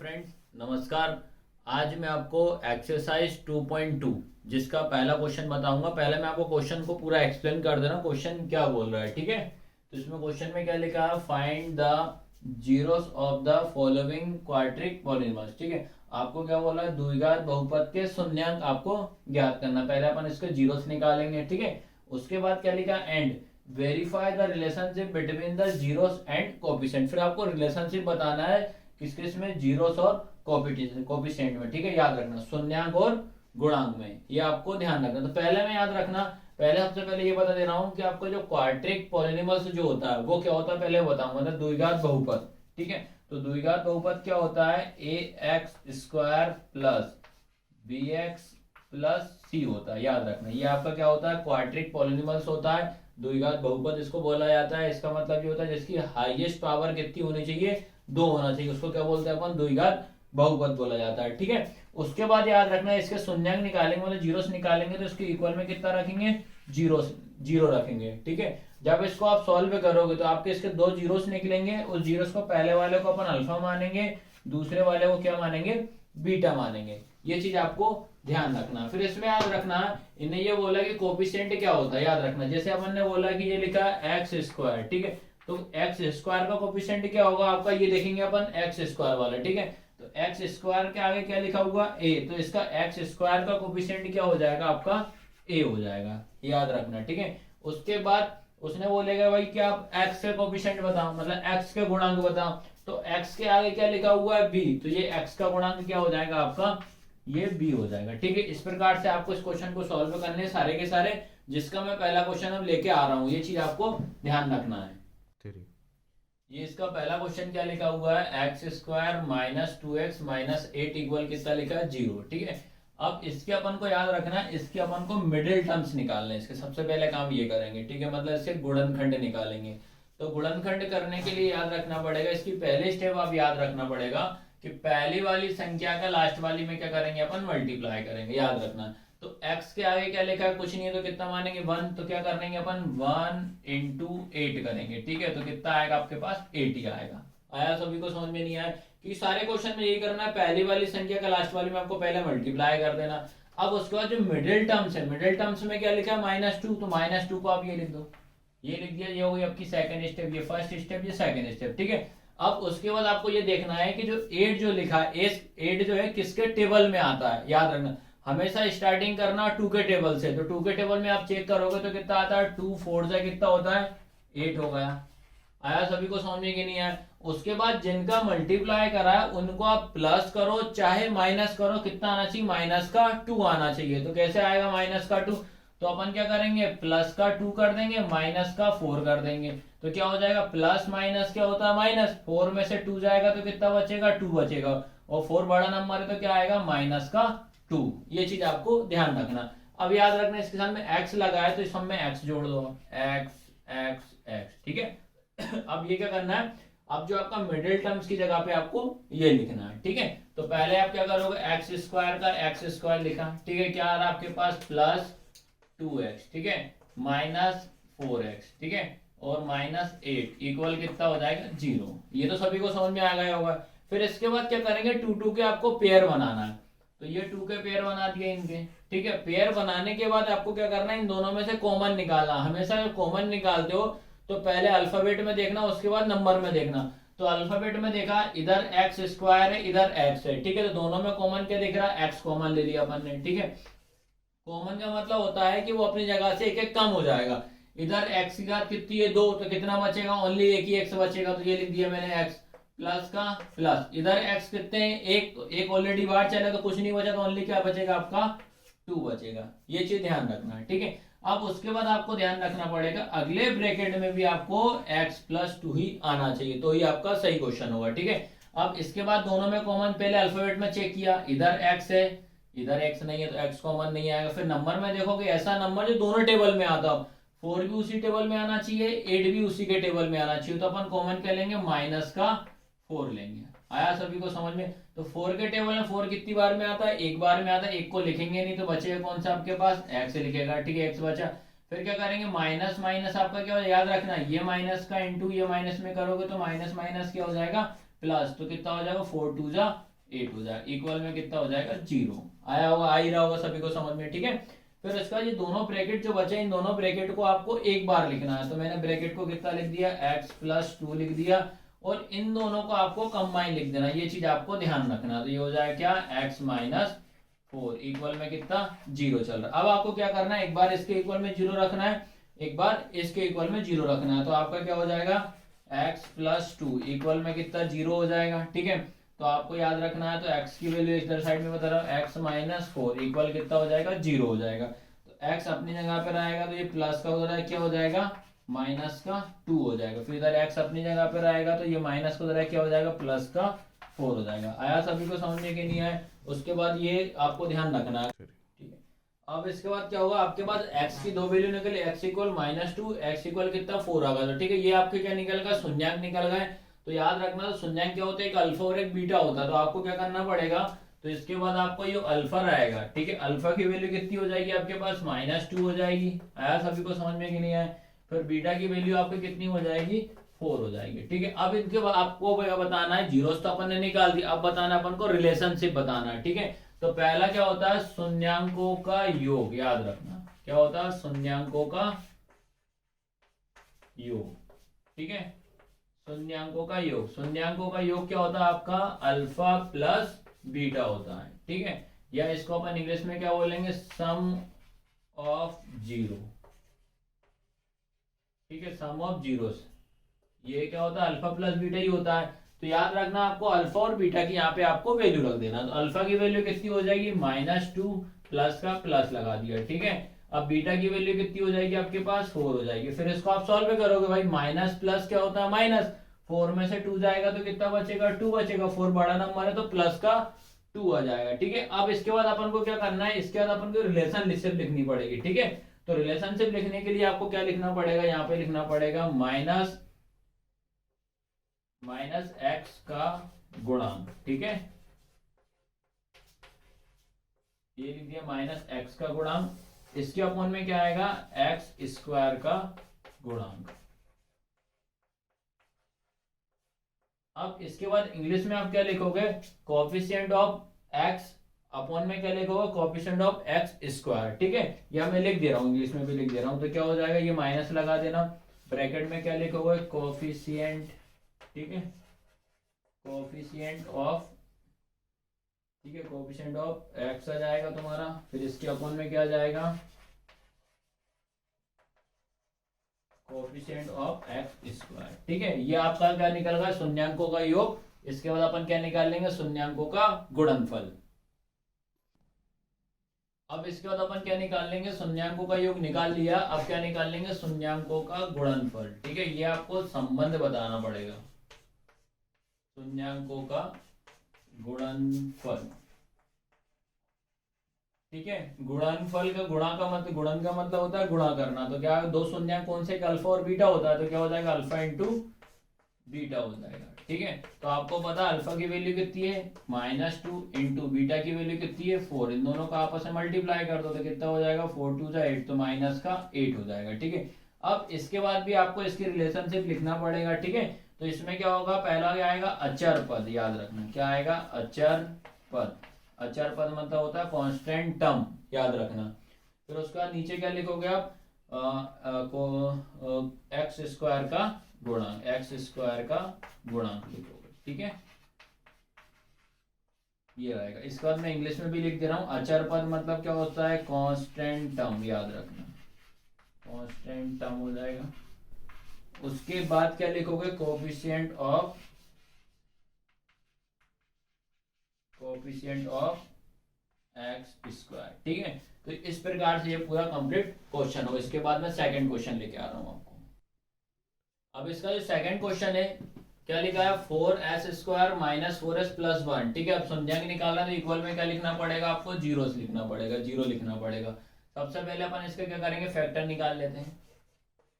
Friends, नमस्कार। आज मैं आपको एक्सरसाइज 2.2 जिसका पहला क्वेश्चन बताऊंगा। पहले मैं आपको क्वेश्चन को पूरा एक्सप्लेन कर देना, क्वेश्चन क्या बोल रहा है। ठीक है, तो इसमें क्वेश्चन में क्या लिखा है, find the zeros of the following quadric polynomials. ठीक है, आपको क्या बोला है, द्विघात बहुपद के शून्यांक आपको ज्ञात करना। पहले अपन इसके जीरोस निकालेंगे। ठीक है, उसके बाद क्या लिखा, and verify the relationship between the zeros and coefficient. फिर आपको रिलेशनशिप बताना है किस किस में, जीरोस और कोफिशिएंट में। ठीक है, याद रखना शून्यांक और गुणांक में, ये आपको ध्यान रखना। तो पहले में याद रखना, पहले सबसे पहले ये बता दे रहा हूं कि आपको जो क्वाड्रिक पॉलिनॉमियल्स जो होता है वो क्या होता है, पहले बताऊंगा। मतलब द्विघात बहुपद। ठीक है, तो द्विघात बहुपद क्या होता है, A X square plus B X plus C होता है। याद रखना, ये आपका क्या होता है, क्वाड्रिक पॉलिनॉमियल्स होता है। द्विघात बहुपद इसको बोला जाता है। इसका मतलब ये होता है जिसकी हाईएस्ट पावर कितनी होनी चाहिए, 2 होना चाहिए, उसको क्या बोलते हैं अपन, द्विघात बहुपद बोला जाता है। ठीक है, उसके बाद याद रखना इसके शून्यांक निकालेंगे, मतलब जीरोस निकालेंगे, तो इसके इक्वल में कितना रखेंगे, जीरो रखेंगे। ठीक है, जब इसको आप सॉल्व करोगे तो आपके इसके 2 जीरोस निकलेंगे। उस जीरोस को पहले वाले को अपन अल्फा मानेंगे, दूसरे वाले को क्या मानेंगे, बीटा मानेंगे। ये चीज आपको ध्यान रखना। फिर इसमें याद रखना, इन्हें ये बोला कि कोफिशिएंट क्या होता है। याद रखना, जैसे अपन ने बोला कि ये लिखा है एक्स स्क्वायर। ठीक है, तो एक्स स्क्वायर का कोफिशिएंट क्या होगा आपका, ये देखेंगे अपन एक्स स्क्वायर वाला। ठीक है, तो एक्स स्क्वायर के आगे क्या लिखा हुआ, ए, तो इसका एक्स स्क्वायर का कोफिशिएंट क्या हो जाएगा आपका, ए हो जाएगा। याद रखना। ठीक है, उसके बाद उसने बोलेगा भाई कि आप एक्स के कोफिशिएंट बताओ, मतलब एक्स के गुणांक बताओ। तो एक्स के आगे क्या लिखा हुआ है, बी, तो ये एक्स का गुणांक क्या हो जाएगा आपका, ये बी हो जाएगा। ठीक है, इस प्रकार से आपको इस क्वेश्चन को सॉल्व करने सारे के सारे, जिसका मैं पहला क्वेश्चन अब लेके आ रहा हूँ। ये चीज आपको ध्यान रखना है। ये इसका पहला क्वेश्चन क्या लिखा हुआ है, x square minus 2x minus 8 equal कितना लिखा है, 0। ठीक है, अब इसके अपन को याद रखना है, इसके अपन को मिडिल टर्म्स निकालने, इसके सबसे पहले काम ये करेंगे। ठीक है, मतलब इसके गुणनखंड निकालेंगे। तो गुणनखंड करने के लिए याद रखना पड़ेगा, इसकी पहले स्टेप आप याद रखना पड़ेगा कि पहली वाली संख्या का लास्ट वाली में क्या करेंगे, अपन मल्टीप्लाई करेंगे। याद रखना, तो x के आगे क्या लिखा है, कुछ नहीं है, तो कितना मानेंगे, 1, तो क्या करेंगे अपन 1 इंटू 8 करेंगे। ठीक है, तो कितना आएगा आपके पास, 8 ही आएगा। आया सभी को समझ में नहीं आया, कि सारे क्वेश्चन में यही करना है, पहली वाली संख्या का लास्ट वाली में आपको पहले मल्टीप्लाई कर देना। अब उसके बाद जो मिडिल टर्म्स है, मिडिल टर्म्स में क्या लिखा है, -2, तो -2 को आप ये लिख दो, ये लिख दिया, ये हो गई आपकी सेकंड स्टेप, ये फर्स्ट स्टेप, ये सेकंड स्टेप। ठीक है, अब उसके बाद आपको ये देखना है कि जो 8 जो लिखा है, 8 जो है किसके टेबल में आता है। याद रखना, हमेशा स्टार्टिंग करना 2 के टेबल से। तो 2 के टेबल में आप चेक करोगे तो कितना आता है, 2 4 से कितना होता है, 8 हो गया। आया सभी को समझ में कि नहीं आया। उसके बाद जिनका मल्टीप्लाई करा है उनको आप प्लस करो चाहे माइनस करो, कितना आना चाहिए, -2 आना चाहिए। तो कैसे आएगा -2, तो अपन क्या करेंगे, +2 कर देंगे, -4 कर देंगे। तो क्या हो जाएगा, प्लस माइनस क्या होता है, माइनस, 4 में से 2 जाएगा तो कितना बचेगा, 2 बचेगा, और 4 बड़ा नंबर है तो क्या आएगा, -2। ये चीज आपको ध्यान रखना। अब याद रखना, इसके साथ में x लगाया तो इस में x जोड़ दो, x। ठीक है, अब ये क्या करना है, अब जो आपका मिडिल टर्म्स की जगह पे आपको ये लिखना है। ठीक है, तो पहले आप क्या करोगे, एक्स स्क्वायर का एक्स स्क्वायर लिखा। ठीक है, क्या आ रहा है आपके पास, +2x। ठीक है, -4x। ठीक है, और -8 इक्वल कितना हो जाएगा, 0। ये तो सभी को समझ में आ गया होगा। फिर इसके बाद क्या करेंगे, 2 के आपको पेयर बनाना है। तो ये 2 के पेयर बना दिए इनके। ठीक है, पेयर बनाने के बाद आपको क्या करना है, इन दोनों में से कॉमन निकालना। हमेशा जब कॉमन निकालते हो तो पहले अल्फाबेट में देखना, उसके बाद नंबर में देखना। तो अल्फाबेट में देखा, इधर एक्स स्क्वायर है, इधर x है। ठीक है, तो दोनों में कॉमन क्या दिख रहा है, x कॉमन ले लिया अपन ने। ठीक है, कॉमन का मतलब होता है कि वो अपनी जगह से एक एक कम हो जाएगा। इधर x की घात कितनी है, 2, तो कितना बचेगा, ओनली एक ही x बचेगा, तो ये लिख दिया मैंने x प्लस का प्लस। इधर x कितने हैं, एक ऑलरेडी बाहर चला तो कुछ नहीं बचा, तो ओनली क्या बचेगा आपका, 2 बचेगा। ये चीज ध्यान रखना है। ठीक है, अब उसके बाद आपको ध्यान रखना पड़ेगा, अगले ब्रैकेट में भी आपको x + 2 ही आना चाहिए, तो ही आपका सही क्वेश्चन होगा। ठीक है, अब इसके बाद दोनों में कॉमन, पहले अल्फाबेट में चेक किया, इधर x है, इधर x नहीं है, तो x कॉमन नहीं आएगा। फिर नंबर में देखोगे, ऐसा नंबर जो दोनों टेबल में आता हो, 4 भी उसी टेबल में आना चाहिए, 8 भी उसी के टेबल में आना चाहिए, तो अपन कॉमन क्या लेंगे, -4 लेंगे। आया सभी को समझ में। तो 4 के टेबल में 4 कितनी बार में आता है, एक बार में आता है, एक को लिखेंगे नहीं, तो बचेगा कौन सा आपके पास, x लिखेगा। ठीक है, x बचा। फिर क्या करेंगे, माइनस माइनस आपका क्या हो, याद रखना, ये माइनस का इंटू ये माइनस में करोगे तो माइनस माइनस क्या हो जाएगा, प्लस। तो कितना हो जाएगा, 4 2 जा 8 हो जाएगा, इक्वल में कितना हो जाएगा 0। आया होगा, आ ही रहा होगा सभी को समझ में, ठीक है। फिर इसका ये दोनों ब्रैकेट जो बचे, इन दोनों ब्रैकेट को आपको एक बार लिखना है, तो मैंने ब्रैकेट को कितना लिख दिया, x+2 लिख दिया, और इन दोनों को आपको कंबाइन लिख देना, ये चीज आपको ध्यान रखना। तो ये हो जाएगा क्या, x-4 इक्वल में कितना 0 चल रहा है। अब आपको क्या करना है, एक बार इसके इक्वल में 0 रखना है, एक बार इसके इक्वल में 0 रखना है। तो आपका क्या हो जाएगा, x+2 इक्वल में कितना 0 हो जाएगा, ठीक है। तो आपको याद रखना है, तो x की वैल्यू इधर साइड में बता रहा हूँ, x-4 इक्वल कितना हो जाएगा, 0 हो जाएगा। तो x अपनी जगह पे रहेगा, तो ये प्लस का हो रहा है, क्या हो जाएगा, -2 हो जाएगा। फिर इधर x अपनी जगह पे रहेगा, तो ये माइनस का हो रहा है, क्या हो जाएगा, +4 हो जाएगा। आया सभी को समझ में कि नहीं आया। उसके बाद ये आपको ध्यान रखना है, ठीक है। अब इसके बाद क्या होगा, आपके पास x की दो वैल्यू निकली, x इक्वल -2, x इक्वल कितना 4 आ गया, ठीक है। ये आपके क्या निकल गया, शून्यंक निकल गए। तो याद रखना, तो शून्यंक क्या होता है, एक अल्फा और एक बीटा होता है। तो आपको क्या करना पड़ेगा, तो इसके बाद आपको ये अल्फा रहेगा, ठीक है। अल्फा की वैल्यू कितनी हो जाएगी आपके पास, -2 हो जाएगी। आया सभी को समझ में कि नहीं आया। फिर बीटा की वैल्यू आपको कितनी हो जाएगी, 4 हो जाएगी, ठीक है। अब इनके बाद आपको बताना है, जीरोस तो अपन ने निकाल दी, अब बताना अपन को रिलेशनशिप बताना है, ठीक है। तो पहला क्या होता है, शून्यंकों का योग, याद रखना क्या होता है, शून्यंकों का योग, ठीक है। शून्यंकों का योग, शून्यंकों का योग क्या होता है आपका, अल्फा प्लस बीटा होता है, ठीक है। या इसको अपन इंग्लिश में क्या बोलेंगे, सम ऑफ जीरो, ठीक है, सम ऑफ जीरोस। ये क्या होता है, अल्फा प्लस बीटा ही होता है। तो याद रखना आपको अल्फा और बीटा की यहाँ पे आपको वैल्यू रख देना। तो अल्फा की वैल्यू कितनी हो जाएगी, -2, प्लस का प्लस लगा दिया, ठीक है। अब बीटा की वैल्यू कितनी हो जाएगी आपके पास, 4 हो जाएगी। फिर इसको आप सॉल्व करोगे, भाई माइनस प्लस क्या होता है, माइनस, 4 में से 2 जाएगा तो कितना बचेगा, 2 बचेगा। 4 बड़ा नंबर है तो प्लस का 2 आ जाएगा, ठीक है। अब इसके बाद अपन को क्या करना है, इसके बाद अपन को रिलेशनशिप लिखनी पड़ेगी, ठीक है। तो रिलेशनशिप लिखने के लिए आपको क्या लिखना पड़ेगा, यहाँ पे लिखना पड़ेगा माइनस x का गुणांक, ठीक है। ये लिख दिया -x का गुणांक। इसके अपॉन में क्या आएगा, x² का गुणांक। अब इसके बाद इंग्लिश में आप क्या लिखोगे, कोएफिशिएंट ऑफ x अपॉन में क्या लिखोगे, कोएफिशिएंट ऑफ x², ठीक है। यह मैं लिख दे रहा हूँ, इंग्लिश में भी लिख दे रहा हूँ। तो क्या हो जाएगा, ये माइनस लगा देना, ब्रैकेट में क्या लिखोगे, कोएफिशिएंट, ठीक है, कोएफिशिएंट ऑफ, ठीक है, कोएफिशिएंट ऑफ x आ जाएगा तुम्हारा। फिर इसके अपॉन में क्या आ जाएगा, कोएफिशिएंट ऑफ x², ठीक है। ये आपका क्या निकल गया, शून्यंकों का योग। इसके बाद अपन क्या निकाल लेंगे, शून्यंकों का गुणनफल। अब इसके बाद अपन क्या निकाल लेंगे, शून्यंकों का योग निकाल लिया, अब क्या निकाल लेंगे, शून्यंकों का गुणनफल, ठीक है। ये आपको संबंध बताना पड़ेगा, शून्यंकों का गुणनफल, ठीक है। गुणनफल का गुणा का मतलब, गुणन का मतलब होता है गुणा करना। तो क्या दो शून्यंक कौन से, अल्फा और बीटा होता है। तो क्या हो जाएगा, अल्फा इंटू बीटा हो जाएगा, ठीक है। तो आपको पता अल्फा की वैल्यू कितनी है, -2 इंटू बीटा की वैल्यू कितनी है, 4। इन दोनों का आपस में मल्टीप्लाई कर दो तो कितना हो जाएगा, 4 2 8, तो माइनस का 8 हो जाएगा, ठीक है। अब इसके बाद भी आपको इसकी रिलेशनशिप लिखना पड़ेगा, ठीक है। तो इसमें क्या होगा, पहला क्या आएगा, अचर पद, याद रखना क्या आएगा, अचर पद। अचर पद मतलब होता है कांस्टेंट टर्म, याद रखना। फिर उसका नीचे क्या लिखोगे आप, x² का गुणांक, x² का गुणांक लिखोगे, ठीक है। ये रहेगा। इसके बाद मैं इंग्लिश में भी लिख दे रहा हूँ, अचर पद मतलब क्या होता है, कांस्टेंट टर्म, याद रखना, कांस्टेंट टर्म हो जाएगा। उसके बाद क्या लिखोगे, कोएफिशिएंट ऑफ x², ठीक है। तो इस प्रकार से ये पूरा कंप्लीट क्वेश्चन हो। इसके बाद मैं सेकंड क्वेश्चन लेके आ रहा हूँ आपको। अब इसका जो सेकंड क्वेश्चन है, क्या लिखा है, 4s² - 4s + 1, ठीक है। अब शून्यंक निकालना, तो इक्वल में क्या लिखना पड़ेगा आपको, जीरोस लिखना पड़ेगा, 0 लिखना पड़ेगा। सबसे पहले अपन इसका क्या करेंगे, फैक्टर निकाल लेते हैं।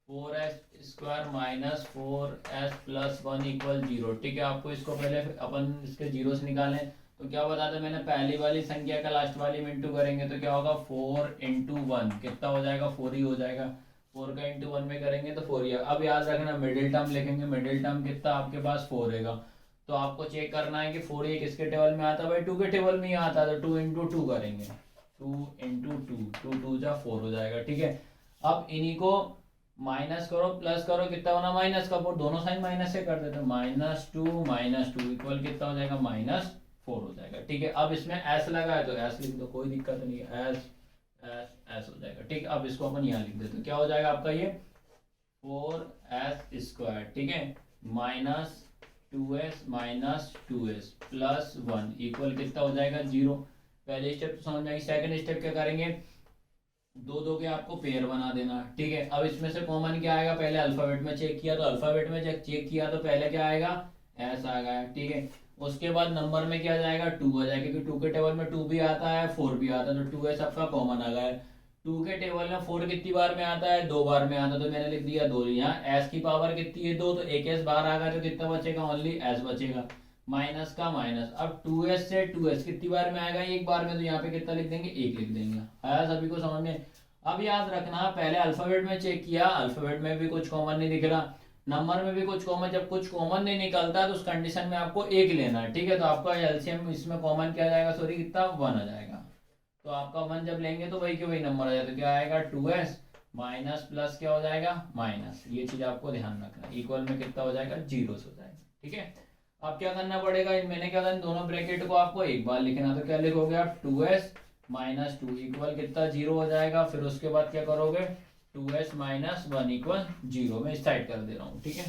4s² - 4s + 1 = 0, ठीक है। आपको इसको पहले अपन इसके जीरोस निकालें, तो क्या बताते, मैंने पहली वाली संख्या का लास्ट वाली में इंटू करेंगे तो क्या होगा, 4 × 1 कितना हो जाएगा, 4 ही हो जाएगा। 4 का इंटू 1 में करेंगे तो 4 ही। अब याद रखना मिडिल टर्म लिखेंगे, मिडिल टर्म कितना आपके पास 4 रहेगा। तो आपको चेक करना है कि 4 ये किसके टेबल में आता है भाई, 2 के टेबल में ही आता है, तो 2 इंटू 2 करेंगे, 2 इंटू 2, 2 जा 4 हो जाएगा, ठीक है। अब इन्हीं को माइनस करो प्लस करो, कितना बना माइनस का 4, दोनों साइन माइनस से कर देते हैं, -2 इक्वल कितना हो जाएगा -4 हो जाएगा, ठीक है। अब इसमें एस लगा है तो एस लिख दो, कोई दिक्कत नहीं है, एस एस एस हो जाएगा, ठीक है। अब इसको अपन यहाँ लिख देते, क्या हो जाएगा आपका ये 4s² ठीक है, -2s +1 इक्वल कितना हो जाएगा 0। पहले स्टेप तो समझ में आएगी। सेकंड स्टेप क्या करेंगे, दो के आपको पेयर बना देना, ठीक है। अब इसमें से कॉमन क्या आएगा, पहले अल्फाबेट में चेक किया तो अल्फाबेट में चेक किया तो पहले क्या आएगा एस आ गया, ठीक है। उसके बाद नंबर में क्या जाएगा 2 आ जाएगा, क्योंकि 2 के टेबल में 2 भी आता है 4 भी आता है, तो 2s आपका कॉमन आ गया है। 2 के टेबल में 4 कितनी बार में आता है, 2 बार में आता है, तो मैंने लिख दिया 2। यहाँ s की पावर कितनी है 2, तो एक s बाहर आ गया तो कितना बचेगा, ओनली s बचेगा, माइनस का माइनस। अब 2s से 2s कितनी बार में आएगा, एक बार में, तो यहाँ पे कितना लिख देंगे 1 लिख देंगे। आया सभी को समझ में। अब याद रखना पहले अल्फाबेट में चेक किया, अल्फाबेट में भी कुछ कॉमन नहीं दिख रहा, नंबर में भी कुछ कॉमन, जब कुछ कॉमन नहीं निकलता तो उस कंडीशन में आपको 1 लेना है, ठीक है। तो आपका एलसीएम इसमें कॉमन क्या जाएगा, सॉरी कितना 1 आ जाएगा। तो आपका 1 जब लेंगे तो वही के वही नंबर आ जाएगा, तो क्या आएगा 2s माइनस प्लस क्या हो जाएगा माइनस, ये चीज आपको ध्यान रखना, इक्वल में कितना हो जाएगा 0 हो जाएगा, ठीक है। अब क्या करना पड़ेगा, मैंने क्या करना, दोनों ब्रैकेट को आपको एक बार लिखना, तो क्या लिखोगे आप 2s -2 इक्वल कितना 0 हो जाएगा। फिर उसके बाद क्या करोगे 2s -1 इक्वल 0, मैं इस साइड कर दे रहा हूँ, ठीक है।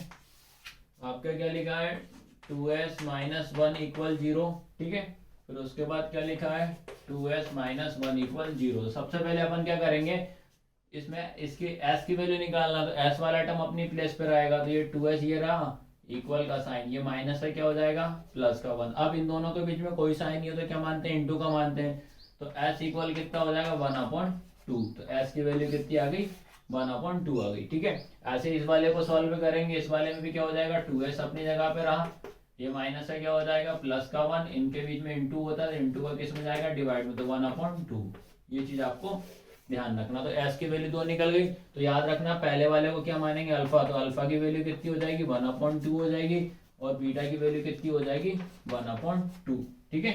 आपका क्या लिखा है 2s -1 इक्वल 0, ठीक है। फिर उसके बाद क्या लिखा है 2s -1 इक्वल 0। सबसे पहले अपन क्या करेंगे, इसमें इसकी s की वैल्यू निकालना, तो s वाला आइटम अपनी प्लेस पे रहेगा, तो ये 2s ये रहा, इक्वल का साइन, ये माइनस है क्या हो जाएगा प्लस का 1। अब इन दोनों के बीच में कोई साइन नहीं हो तो क्या मानते हैं इनटू का मानते हैं, तो s इक्वल कितना हो जाएगा 1/2, तो s की वैल्यू कितनी आ गई 1/2 आ गई, ठीक है। ऐसे इस वाले को सॉल्व करेंगे, इस वाले में भी क्या हो जाएगा 2s अपनी जगह पे रहा, ये माइनस है क्या हो जाएगा प्लस का 1, इनके बीच में इंटू होता है, इंटू का किस में जाएगा डिवाइड में, तो 1/2, ये चीज आपको ध्यान रखना। तो s की वैल्यू 2 निकल गई, तो याद रखना पहले वाले को क्या मानेंगे अल्फा, तो अल्फा की वैल्यू कितनी हो जाएगी 1/2 हो जाएगी, और बीटा की वैल्यू कितनी हो जाएगी 1/2, ठीक है,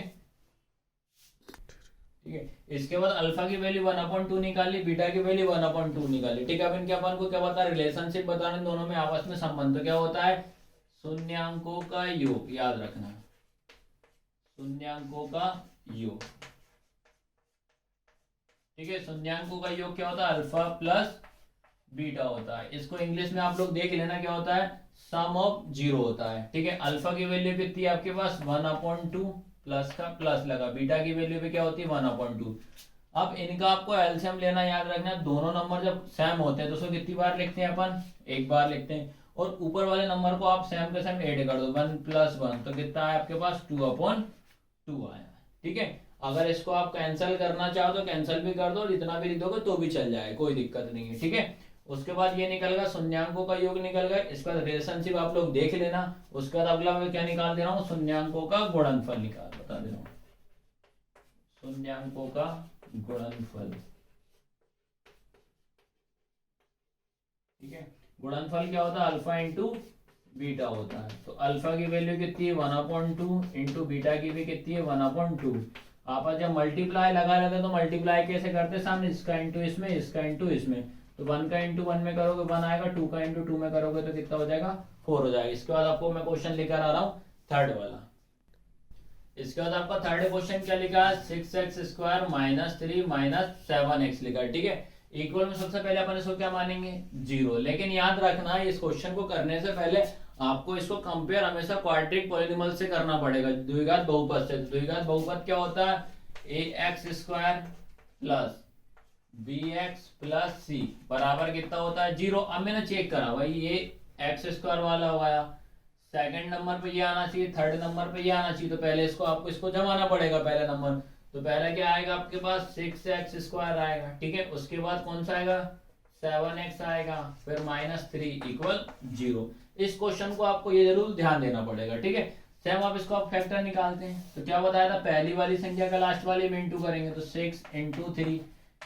ठीक है। इसके बाद अल्फा की वैल्यू 1/2 निकाली, बीटा की वैल्यू 1/2 निकाली, ठीक है। अब इनके अपन को क्या बता रिलेशनशिप बताने दोनों में आपस में संबंध, तो क्या होता है शून्यांकों का योग, याद रखना शून्यांकों का योग, ठीक है। शून्यांकों का योग क्या होता है अल्फा प्लस बीटा होता है, इसको इंग्लिश में आप लोग देख लेना क्या होता है सम ऑफ 0 होता है, ठीक है। अल्फा की वैल्यू कितनी है आपके पास 1/2, प्लस का प्लस लगा, बीटा की वैल्यू भी क्या होती है 1/2। अब इनका आपको एलसीएम लेना, याद रखना दोनों नंबर जब सेम होते हैं तो उसको कितनी बार लिखते हैं अपन, एक बार लिखते हैं, और ऊपर वाले नंबर को आप सेम के सेम ऐड कर दो, 1 + 1, तो कितना है आपके पास 2/2 आया, ठीक है। अगर इसको आप कैंसिल करना चाहो तो कैंसिल भी कर दो, और इतना भी लिख दोगे तो भी चल जाए, कोई दिक्कत नहीं है, ठीक है। उसके बाद ये निकल गया शून्यांकों का योग निकल गया, इसका रिलेशनशिप आप लोग देख लेना। उसके बाद अगला मैं क्या निकाल दे रहा हूँ शून्यांकों का गुणनफल निकाल बता दे रहा हूँ, शून्यांकों का गुणनफल, ठीक है। गुणनफल क्या होता है अल्फा इंटू बीटा होता है, तो अल्फा की वैल्यू कितनी है 1/2 इंटू बीटा की भी कितनी है 1/2। आप जब मल्टीप्लाई लगा लेते हैं तो मल्टीप्लाई कैसे करते हैं सामने, इसका इंटू इसमें, इसका इंटू इसमें, तो 1 का इंटू 1 में करोगे 1 आएगा, 2 का इंटू 2 में करोगे तो कितना हो जाएगा 4 हो जाएगा। इसके बाद आपको मैं क्वेश्चन लेकर आ रहा हूँ थर्ड वाला। इसके बाद आपका थर्ड क्वेश्चन क्या लिखा है 6x² - 3 - 7x लिखा है, ठीक है। इक्वल में सबसे पहले अपन इसको क्या मानेंगे 0, लेकिन याद रखना इस क्वेश्चन को करने से पहले आपको इसको कंपेयर हमेशा क्वाड्रिक पॉलिनॉमियल से करना पड़ेगा, द्विघात बहुपद से। द्विघात बहुपद क्या होता है ax² + bx + c बराबर कितना होता है 0। अब मैंने चेक करा भाई ये x² वाला हो गया, सेकंड नंबर पे ये आना चाहिए, थर्ड नंबर पे ये आना चाहिए, तो पहले इसको आपको इसको जमाना पड़ेगा पहला नंबर, तो पहले क्या आएगा आपके पास 6x² आएगा, ठीक है। उसके बाद कौन सा आएगा 7x आएगा, फिर -3 इक्वल 0। इस क्वेश्चन को आपको ये जरूर ध्यान देना पड़ेगा, ठीक है। सेम आप इसको आप फैक्टर निकालते हैं, तो क्या बताया था पहली वाली संख्या का लास्ट वाले में इंटू करेंगे, तो 6 × 3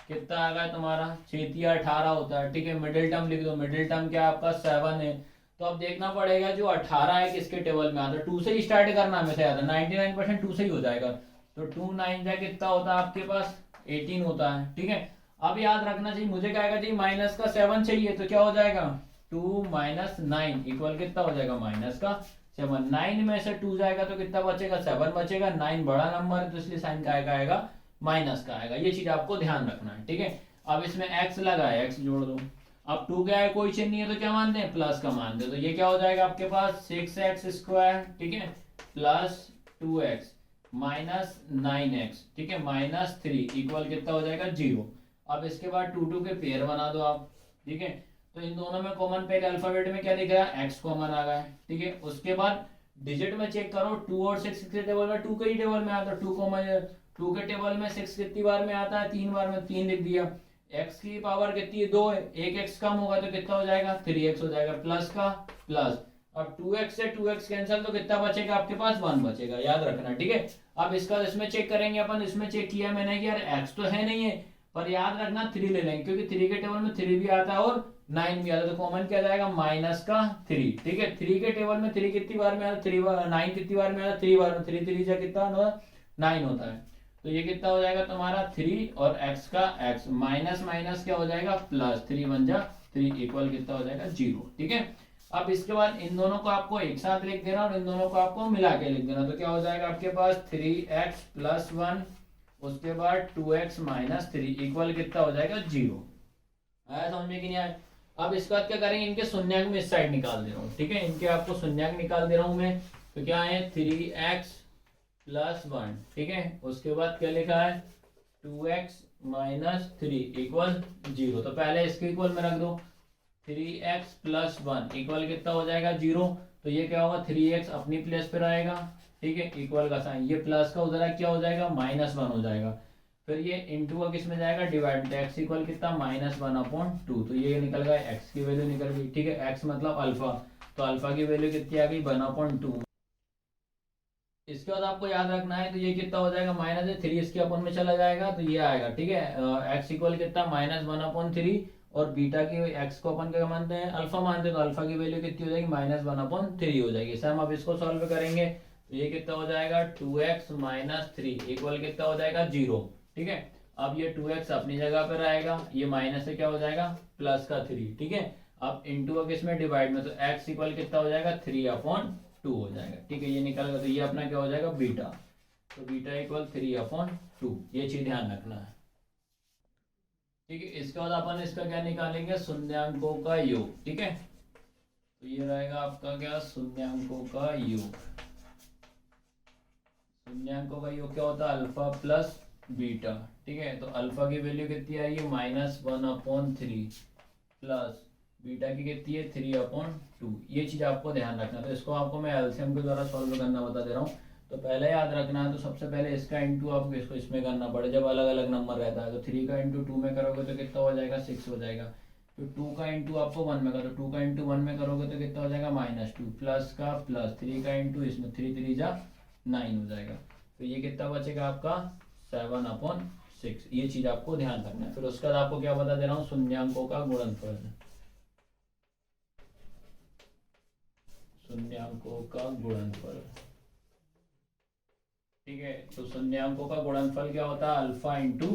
कितना आ गया तुम्हारा 6 × 18 होता है, ठीक है। मिडिल टर्म लिख दो, मिडिल टर्म क्या आपका 7 है, तो तो अब देखना पड़ेगा जो 18 है किसके टेबल में आता है, 2 से ही स्टार्ट करना हमें याद है, 99% 2 से ही हो जाएगा। तो 2 9 जा कितना होता है आपके पास 18 होता है, ठीक है। अब याद रखना चाहिए मुझे क्या चाहिए, माइनस का 7 चाहिए, तो क्या हो जाएगा 2 माइनस 9 इक्वल कितना हो जाएगा माइनस का 7। 9 में से 2 जाएगा तो कितना बचेगा 7 बचेगा। 9 बड़ा नंबर है तो इसलिए साइन का आएगा माइनस का आएगा, ये चीज आपको ध्यान रखना है, ठीक है। अब इसमें x लगा है, x जोड़ दो। अब 2 क्या है, कोई चिन्ह नहीं है तो क्या मानते हैं प्लस का मानते हैं, तो ये क्या हो जाएगा आपके पास 6x², ठीक है, प्लस 2x माइनस 9x, ठीक है, माइनस 3 इक्वल कितना हो जाएगा 0। अब इसके बाद 2 2 के पेयर बना दो आप, ठीक है। तो इन दोनों में कॉमन पेयर अल्फाबेट में क्या दिख रहा है x कॉमन आ गया है, ठीक है। उसके बाद डिजिट में चेक करो 2 और 6 के टेबल में 2 के ही टेबल में आता है, 2 कॉमन 2 के टेबल में 6 कितनी बार में आता है 3 बार में, 3 लिख दिया। x की पावर कितनी है 2 है, एक x कम होगा तो कितना हो जाएगा 3x हो जाएगा, प्लस का प्लस। अब 2x से 2x कैंसिल तो कितना बचेगा आपके पास 1 बचेगा, याद रखना, ठीक है। अब इसका इसमें चेक करेंगे अपन, इसमें चेक किया मैंने कि यार x तो है नहीं है, पर याद रखना 3 ले लेंगे क्योंकि 3 के टेबल में 3 भी आता है और 9 भी आता है, तो कॉमन क्या जाएगा माइनस का 3, ठीक है। 3 के टेबल में 3 कितनी बार में आता है 3 बार, 9 कितनी बार में आता है 3 बार में, 3 3 जा कितना होता है 9 होता है। तो ये कितना हो जाएगा तुम्हारा 3 और x का x माइनस माइनस क्या हो जाएगा प्लस, 3 बन जा 3 इक्वल कितना हो जाएगा 0, ठीक है। अब इसके बाद इन दोनों को आपको एक साथ लिख देना और इन दोनों को आपको मिला के लिख देना, तो क्या हो जाएगा आपके पास 3x प्लस 1, उसके बाद 2x माइनस 3 इक्वल कितना हो जाएगा 0। आया समझ में कि नहीं आया। अब इसके बाद क्या करेंगे, इनके शून्यंक में इस साइड निकाल दे रहा हूँ, ठीक है, इनके आपको शून्यंक निकाल दे रहा हूँ मैं। तो क्या है 3x प्लस 1, ठीक है, उसके बाद क्या लिखा है 2x माइनस 3 इक्वल 0। तो पहले इसके इक्वल में रख दो, 3x प्लस 1 इक्वल कितना हो जाएगा 0। तो ये क्या होगा 3x अपनी प्लेस पर आएगा, ठीक है, इक्वल का साइन, ये प्लस का उधर क्या हो जाएगा -1 हो जाएगा। फिर ये इंटू का किस में जाएगा डिवाइड, x इक्वल कितना -1/2, तो ये निकल गया x की वैल्यू निकल गई, ठीक है। x मतलब अल्फा, तो अल्फा की वैल्यू कितनी आ गई 1/2। इसके बाद आपको याद रखना है, तो ये कितना हो जाएगा -3 इसके अपन में चला जाएगा तो ये आएगा, ठीक है। x इक्वल कितना -1/3 और बीटा की x को अपन क्या मानते हैं अल्फा मानते हैं, तो अल्फा की वैल्यू कितनी हो जाएगी -1/3 हो जाएगी। सर हम अब इसको सॉल्व करेंगे तो ये कितना हो जाएगा 2x माइनस 3 इक्वल कितना हो जाएगा 0, ठीक है। अब ये 2x अपनी जगह पर आएगा, ये माइनस से क्या हो जाएगा प्लस का 3, ठीक है। अब इंटू का किसमें डिवाइड में, तो x इक्वल कितना हो जाएगा 3/2 हो जाएगा, ठीक है, ये निकल गया। तो ये अपना क्या हो जाएगा बीटा, तो बीटा इक्वल 3/2, ये चीज ध्यान रखना है, ठीक है। इसके बाद अपन इसका क्या निकालेंगे शून्यांकों का योग, ठीक है। तो ये रहेगा आपका क्या शून्यांकों का योग। शून्यांकों का योग क्या होता है अल्फा प्लस बीटा, ठीक है। तो अल्फा की वैल्यू कितनी आएगी -1/3 प्लस बीटा की कितनी है 3/2, ये चीज आपको ध्यान रखना। तो इसको आपको मैं एलसीएम के द्वारा सॉल्व करना बता दे रहा हूँ। तो पहले याद रखना है, तो सबसे पहले इसका इंटू आपको इसको इसमें करना पड़े, जब अलग अलग नंबर रहता है। तो 3 का इंटू 2 में करोगे तो कितना हो जाएगा 6 हो जाएगा। तो 2 का इंटू आपको 1 में करो, 2 का इंटू 1 में करोगे तो कितना हो जाएगा -2 प्लस का प्लस 3 का इंटू इसमें 3 3 जा 9 हो जाएगा। तो ये कितना बचेगा आपका 7/6, ये चीज आपको ध्यान रखना है। फिर उसके बाद आपको क्या बता दे रहा हूँ शून्यांकों का गुणनफल, शून्यांकों का गुणनफल, ठीक है। तो शून्यांकों का गुणनफल क्या होता है अल्फा इंटू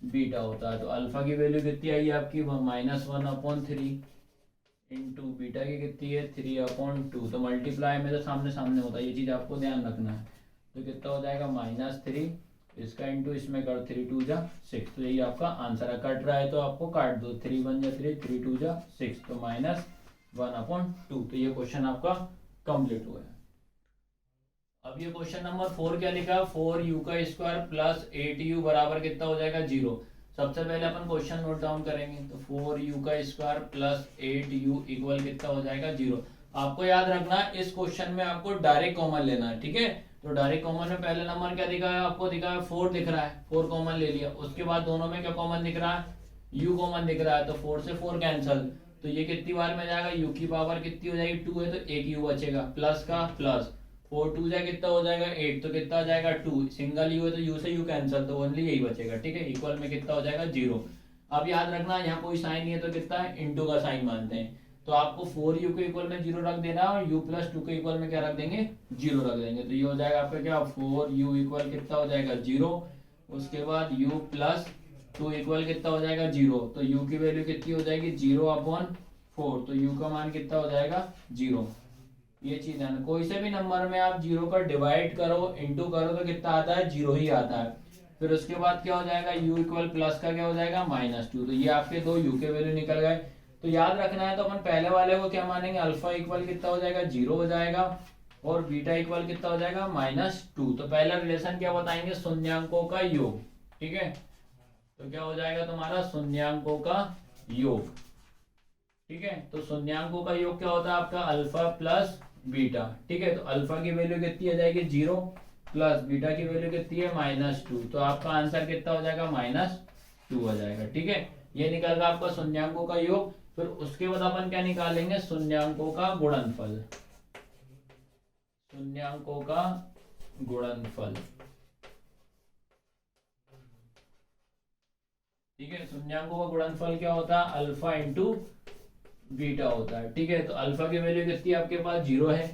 बीटा होता है। तो अल्फा की वैल्यू कितनी आई आपकी -1/3 इंटू बीटा की कितनी है 3/2, तो मल्टीप्लाई में तो सामने सामने होता है, ये चीज आपको ध्यान रखना है। तो कितना हो जाएगा -3, इसका इंटू इसमें कर 3 2 जा 6, तो यही आपका आंसर है। कट रहा है तो आपको काट दो, 3 1 जा 3, 3 2 जा 6, तो -1/2। तो ये क्वेश्चन आपका कंप्लीट हुआ है। अब ये क्वेश्चन नंबर 4 क्या लिखा 4u का स्क्वायर प्लस 8u बराबर कितना हो जाएगा 0। सबसे पहले अपन क्वेश्चन नोट डाउन करेंगे, तो 4u का स्क्वायर प्लस 8u इक्वल कितना हो जाएगा 0। आपको याद रखना इस क्वेश्चन में आपको डायरेक्ट कॉमन लेना है, ठीक है। तो डायरेक्ट कॉमन में पहले नंबर क्या दिखा है आपको, दिखा है 4 दिख रहा है, 4 कॉमन ले लिया। उसके बाद दोनों में क्या कॉमन दिख रहा है u कॉमन दिख रहा है, तो 4 से 4 कैंसल, तो ये कितनी बार में जाएगा u की पावर कितनी हो जाएगी 2 है, तो एक u बचेगा प्लस का प्लस 4 2 जा कितना हो जाएगा 8, तो कितना हो जाएगा 2, सिंगल u है तो u से u कैंसल, तो ओनली यही बचेगा, ठीक है। इक्वल में कितना हो जाएगा 0। अब याद रखना यहाँ कोई साइन नहीं है तो कितना है इंटू का साइन मानते हैं। तो आपको 4u के इक्वल में 0 रख देना और u प्लस 2 के इक्वल में क्या रख देंगे, 0 रख देंगे। तो ये हो जाएगा आपका क्या, 4u इक्वल कितना हो जाएगा 0। उसके बाद u प्लस 2 इक्वल कितना हो जाएगा 0। तो u की वैल्यू कितनी हो जाएगी 0/4। तो u का मान कितना हो जाएगा 0। ये चीज है ना, कोई से भी नंबर में आप 0 का डिवाइड करो इंटू करो तो कितना आता है 0 ही आता है। फिर उसके बाद क्या हो जाएगा u इक्वल प्लस का क्या हो जाएगा -2। तो ये आपके दो u के वैल्यू निकल गए। तो याद रखना है, तो अपन पहले वाले को क्या मानेंगे, अल्फा इक्वल कितना हो जाएगा 0 हो जाएगा और बीटा इक्वल कितना हो जाएगा -2। तो पहला रिलेशन क्या बताएंगे, शून्यांकों का योग। ठीक है, तो क्या हो जाएगा तुम्हारा शून्यांकों का योग। ठीक है, तो शून्यांकों का योग क्या होता है आपका अल्फा प्लस बीटा। ठीक है, तो अल्फा की वैल्यू कितनी आ जाएगी 0 प्लस बीटा की वैल्यू कितनी है -2। तो आपका आंसर कितना हो जाएगा -2 हो जाएगा। ठीक है, ये निकल गया आपका शून्यांकों का योग। फिर उसके बाद अपन क्या निकालेंगे, शून्यांकों का गुणनफल। शून्यांकों का गुणनफल। ठीक है, शून्यांकों का गुणनफल क्या होता है, अल्फा इंटू बीटा होता है। ठीक है, तो अल्फा की वैल्यू कितनी है आपके पास 0 है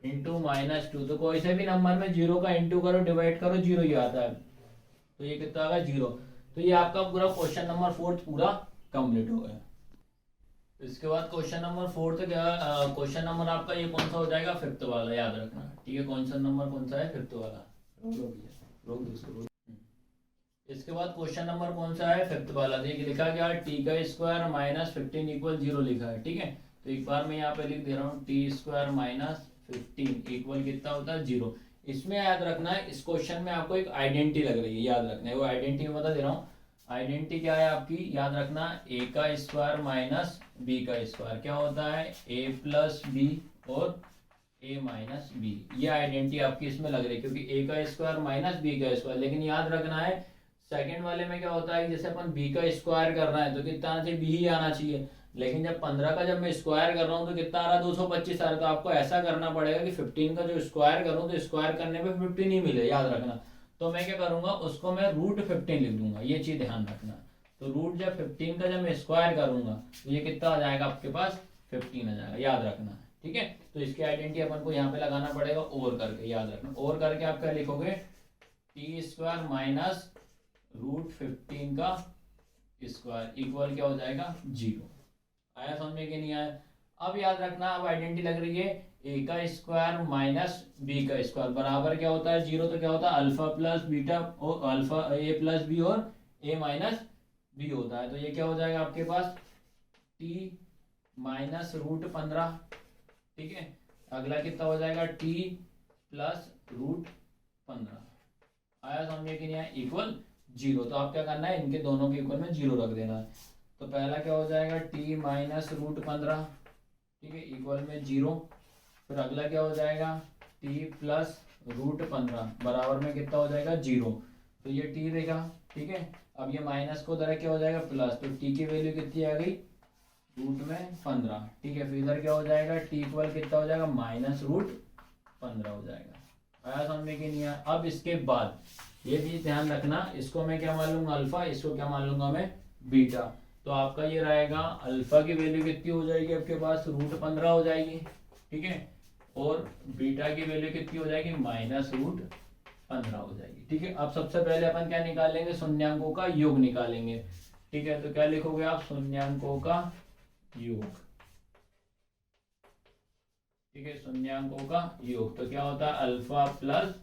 इंटू -2। तो कोई से भी नंबर में 0 का इंटू करो डिवाइड करो 0 ही आता है। तो ये कितना आएगा 0। तो ये आपका पूरा क्वेश्चन नंबर 4 पूरा कंप्लीट हो गया। इसके बाद क्वेश्चन नंबर 4 क्या, क्वेश्चन नंबर आपका ये कौन सा हो जाएगा, 5th वाला, याद रखना। ठीक है, क्वेश्चन नंबर कौन सा है, 5th वाला। रोक दो इसको। इसके बाद क्वेश्चन नंबर कौन सा है, 5th वाला। देखिए लिखा गया टी का स्क्वायर -15 इक्वल 0 लिखा है। ठीक है, तो एक बार मैं यहाँ पे लिख दे रहा हूँ टी स्क्वायर -15 इक्वल कितना होता है 0। इसमें याद रखना है, इस क्वेश्चन में आपको एक आइडेंटिटी लग रही है, याद रखना है। वो आइडेंटिटी बता दे रहा हूँ। आइडेंटिटी क्या है आपकी, याद रखना, ए का स्क्वायर माइनस बी का स्क्वायर क्या होता है ए प्लस बी और ए माइनस बी। ये आइडेंटिटी आपकी इसमें लग रही है क्योंकि ए का स्क्वायर माइनस बी का स्क्वायर। लेकिन याद रखना है सेकंड वाले में क्या होता है, जैसे अपन बी का स्क्वायर कर रहे हैं तो कितना आना चाहिए, बी ही आना चाहिए। लेकिन जब 15 का जब मैं स्क्वायर कर रहा हूँ तो कितना आ रहा है 225 आ रहा है। तो आपको ऐसा करना पड़ेगा कि 15 का जो स्क्वायर करूँ तो स्क्वायर करने पे 15 ही मिले, याद रखना। तो मैं क्या करूंगा, उसको मैं √15 लिख दूंगा, ये चीज ध्यान रखना। तो रूट जब 15 का जब मैं स्क्वायर करूंगा तो ये कितना आ जाएगा आपके पास 15 आ जाएगा, याद रखना। ठीक है, तो इसकी आइडेंटिटी अपन को यहाँ पे लगाना पड़ेगा ओवर करके, याद रखना। ओवर करके आप क्या लिखोगे, टी स्क्वायर माइनस √15 का स्क्वायर इक्वल क्या हो जाएगा 0। आया समझ में कि नहीं आया। अब याद रखना, अब आइडेंटिटी लग रही है ए का स्क्वायर माइनस बी का स्क्वायर बराबर क्या होता है 0। तो क्या होता है अल्फा प्लस बीटा और अल्फा ए प्लस बी और ए माइनस बी होता है। तो ये क्या हो जाएगा आपके पास टी माइनस √15। ठीक है, अगला कितना हो जाएगा टी प्लस √15। आया समझे कि नहीं आया, इक्वल 0। तो आप क्या करना है, इनके दोनों के इक्वल में 0 रख देना है। तो पहला क्या हो जाएगा टी माइनस √15, ठीक है, इक्वल में 0। फिर अगला क्या हो जाएगा टी प्लस √15 बराबर में कितना हो जाएगा 0। तो ये टी देगा। ठीक है, अब ये माइनस को इधर क्या हो जाएगा प्लस। तो टी की वैल्यू कितनी आ गई √15। ठीक है, फिर इधर क्या हो जाएगा टी इक्वल कितना हो जाएगा -√15 हो जाएगा। आया समझ में कि नहीं आया। अब इसके बाद ये भी ध्यान रखना, इसको मैं क्या मान लूंगा अल्फा, इसको क्या मान लूंगा मैं बीटा। तो आपका ये रहेगा अल्फा की वैल्यू कितनी हो जाएगी आपके पास √15 हो जाएगी। ठीक है, और बीटा की वैल्यू कितनी हो जाएगी -√15 हो जाएगी। ठीक है, अब सबसे पहले अपन क्या निकालेंगे, शून्यांकों का योग निकालेंगे। ठीक है, तो क्या लिखोगे आप शून्यांकों का योग। ठीक है, शून्यांकों का योग तो क्या होता है अल्फा प्लस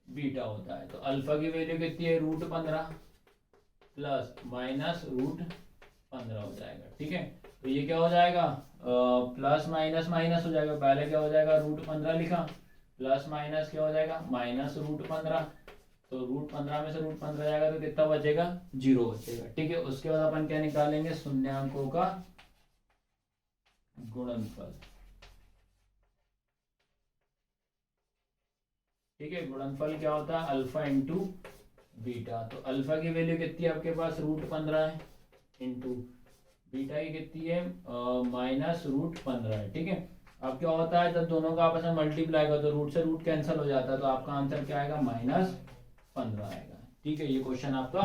बीटा होता है। तो अल्फा की वैल्यू कितनी है √15 प्लस माइनस √15 हो जाएगा। ठीक है, तो ये क्या हो जाएगा प्लस माइनस माइनस हो जाएगा। पहले क्या हो जाएगा √15 लिखा, प्लस माइनस क्या हो जाएगा -√15। तो √15 में से √15 जाएगा तो कितना बचेगा 0 बचेगा। ठीक है, उसके बाद अपन क्या निकालेंगे शून्यांकों का गुणनफल। ठीक है, गुणनफल क्या होता है अल्फा इंटू बीटा। तो अल्फा की वैल्यू कितनी है आपके पास √15 है इंटू बीटा की कितनी है -√15 है। ठीक है, अब क्या होता है जब दोनों का आपस में मल्टीप्लाई कर तो रूट से रूट कैंसिल हो जाता है। तो आपका आंसर क्या आएगा -15 आएगा। ठीक है, ये क्वेश्चन आपका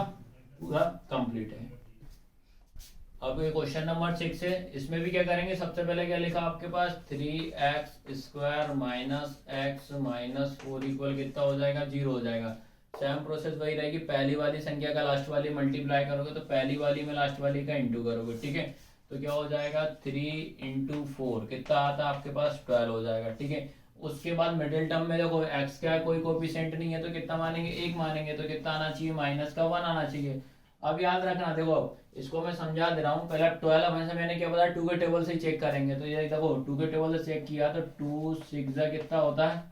पूरा कंप्लीट है। अब ये क्वेश्चन नंबर 6 है, इसमें भी क्या करेंगे, सबसे पहले क्या लिखा आपके पास 3x² minus x minus 4 equal कितना हो जाएगा, 0 हो जाएगा। सेम प्रोसेस वही रहेगी, पहली वाली संख्या का लास्ट वाली मल्टीप्लाई करोगे तो पहली वाली में लास्ट वाली का इंटू करोगे, ठीक है। तो क्या हो जाएगा 3 × 4 कितना आता है आपके पास 12 हो जाएगा, ठीक है। उसके बाद मिडिल टर्म में देखो x क्या है, कोई कोफिशिएंट नहीं है तो कितना मानेंगे, 1 मानेंगे, तो कितना आना चाहिए, -1 आना चाहिए। अब याद रखना, देखो इसको मैं समझा दे रहा हूँ, पहले 12 हमेशा मैंने क्या बताया 2 के टेबल से चेक करेंगे। तो ये देखो 2 के टेबल से चेक किया तो 2 6 कितना होता है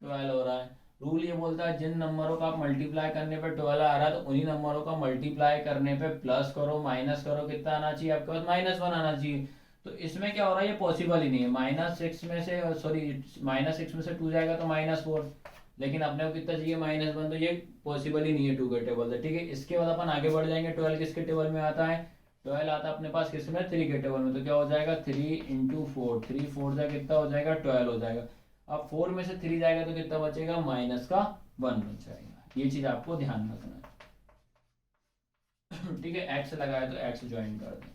12 हो रहा है। रूल ये बोलता है जिन नंबरों का आप मल्टीप्लाई करने पे 12 आ रहा है तो उन्हीं नंबरों का मल्टीप्लाई करने पे प्लस करो माइनस करो, कितना आना चाहिए आपके पास, -1 आना चाहिए। तो इसमें क्या हो रहा है, ये पॉसिबल ही नहीं है। -6 में से -6 में से 2 जाएगा तो -4, लेकिन अपने को कितना चाहिए -1, तो ये पॉसिबल ही नहीं है 2 के टेबल से, ठीक है। इसके बाद अपन आगे बढ़ जाएंगे, 12 किसके टेबल में आता है, 12 आता है अपने पास किसमें, 3 के टेबल में। तो क्या हो जाएगा 3 × 4, 3 4 जा कितना हो जाएगा 12 हो जाएगा। अब 4 में से 3 जाएगा तो कितना बचेगा, -1 बच जाएगा। ये चीज आपको ध्यान रखना है, ठीक है। एक्स लगाया तो एक्स ज्वाइन कर दें,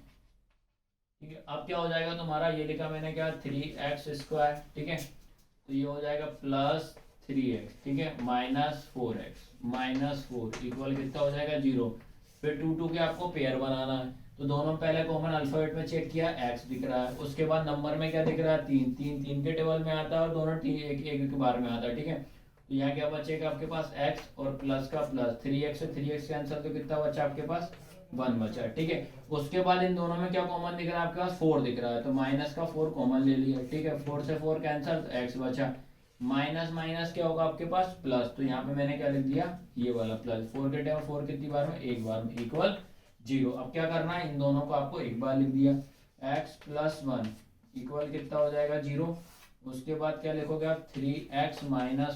ठीक है। अब क्या हो जाएगा तुम्हारा, ये लिखा मैंने क्या 3x², ठीक है। तो ये हो जाएगा +3x, ठीक है, -4x -4 इक्वल कितना हो जाएगा 0। फिर 2 2 के आपको पेयर बनाना है, तो दोनों पहले कॉमन अल्फाबेट में चेक किया, x दिख रहा है। उसके बाद नंबर में क्या दिख रहा है, 3 3 3 के टेबल में आता है और दोनों एक एक बार में आता है, ठीक है। तो यहाँ क्या बचेगा आपके पास x और प्लस का प्लस, 3x से 3x कैंसिल तो कितना बचा आपके पास 1 बचा, ठीक है। उसके बाद इन दोनों में क्या कॉमन दिख रहा है आपके पास, 4 दिख रहा है, तो -4 कॉमन ले लिया, ठीक है। 4 से 4 कैंसिल तो x बचा, माइनस माइनस क्या होगा आपके पास प्लस, तो यहाँ पे मैंने क्या लिख दिया ये वाला प्लस, 4 के टेबल 4 कितनी बार में, एक बार में, इक्वल 0। अब क्या करना है, इन दोनों को आपको एक बार लिख दिया, x + 1 इक्वल कितना हो जाएगा 0। उसके बाद क्या लिखोगे आप 3x -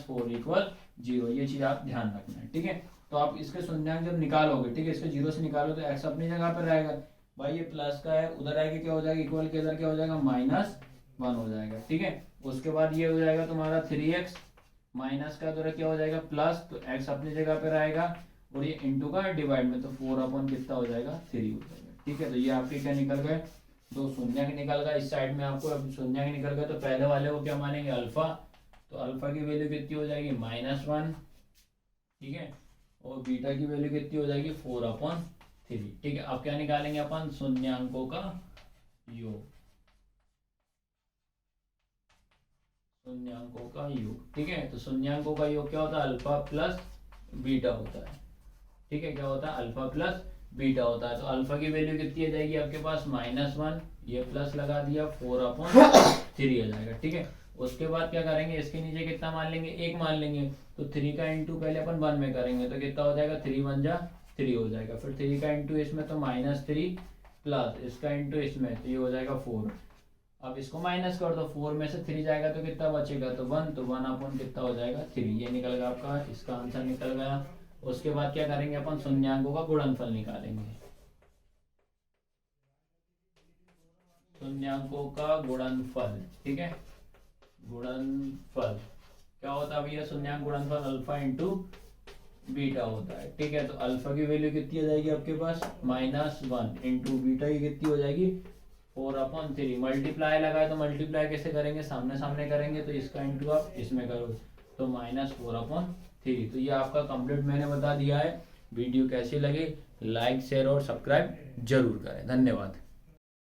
4 इक्वल 0। ये चीज आप ध्यान रखना है, ठीक है। तो आप इसके शून्यांक जब निकालोगे, ठीक है, इसके 0 से निकालो तो x अपनी जगह पर रहेगा, भाई ये प्लस का है, उधर आएगा क्या हो जाएगा, इक्वल के इधर क्या हो जाएगा -1 हो जाएगा, ठीक है। उसके बाद ये हो जाएगा तुम्हारा 3x, माइनस का उधर क्या हो जाएगा प्लस, तो x अपनी जगह पर आएगा और ये इंटू का डिवाइड में, तो 4 कितना हो जाएगा 3 हो जाएगा, ठीक है। तो ये आपके क्या निकल गए, दो शून्यक निकल गया इस साइड में आपको। अब शून्यक निकल गया तो पहले वाले को क्या मानेंगे अल्फा, तो अल्फा की वैल्यू कितनी हो जाएगी -1, ठीक है। और बीटा की वैल्यू कितनी हो जाएगी 4/3, ठीक है। अब क्या निकालेंगे अपन, शून्यांकों का योग, शून्यांकों का योग, ठीक है। तो शून्यांकों का योग क्या होता है, अल्फा प्लस बीटा होता है, ठीक है। क्या होता है, अल्फा प्लस बीटा होता है। तो अल्फा की वैल्यू कितनी आ जाएगी आपके पास -1, ये प्लस लगा दिया 4/3 आ जाएगा, ठीक है। उसके बाद क्या करेंगे, इसके नीचे कितना मान लेंगे, 1 मान लेंगे, तो 3 का इंटू पहले अपन 1 में करेंगे तो कितना हो जाएगा 3 1 जा 3 हो जाएगा। फिर 3 का इंटू इसमें तो -3 प्लस इसका इंटू इसमें, तो ये हो जाएगा 4। अब इसको माइनस कर दो, 4 में से 3 जाएगा तो कितना बचेगा, तो 1, तो 1/, कितना हो जाएगा 3। ये निकल गया आपका, इसका आंसर निकल गया। उसके बाद क्या करेंगे अपन, शून्यांकों का गुणनफल निकालेंगे, शून्यांकों का गुणनफल, ठीक है। गुणनफल क्या होता है भैया, शून्यांक गुणनफल अल्फा इंटू बीटा होता है, ठीक है। तो अल्फा की वैल्यू कितनी आ जाएगी आपके पास -1 इंटू बीटा की कितनी हो जाएगी 4/3। मल्टीप्लाई लगाए तो मल्टीप्लाई कैसे करेंगे, सामने सामने करेंगे, तो इसका इंटू आप इसमें करोगे तो -4/3। तो ये आपका कंप्लीट मैंने बता दिया है। वीडियो कैसी लगी, लाइक शेयर और सब्सक्राइब जरूर करें। धन्यवाद।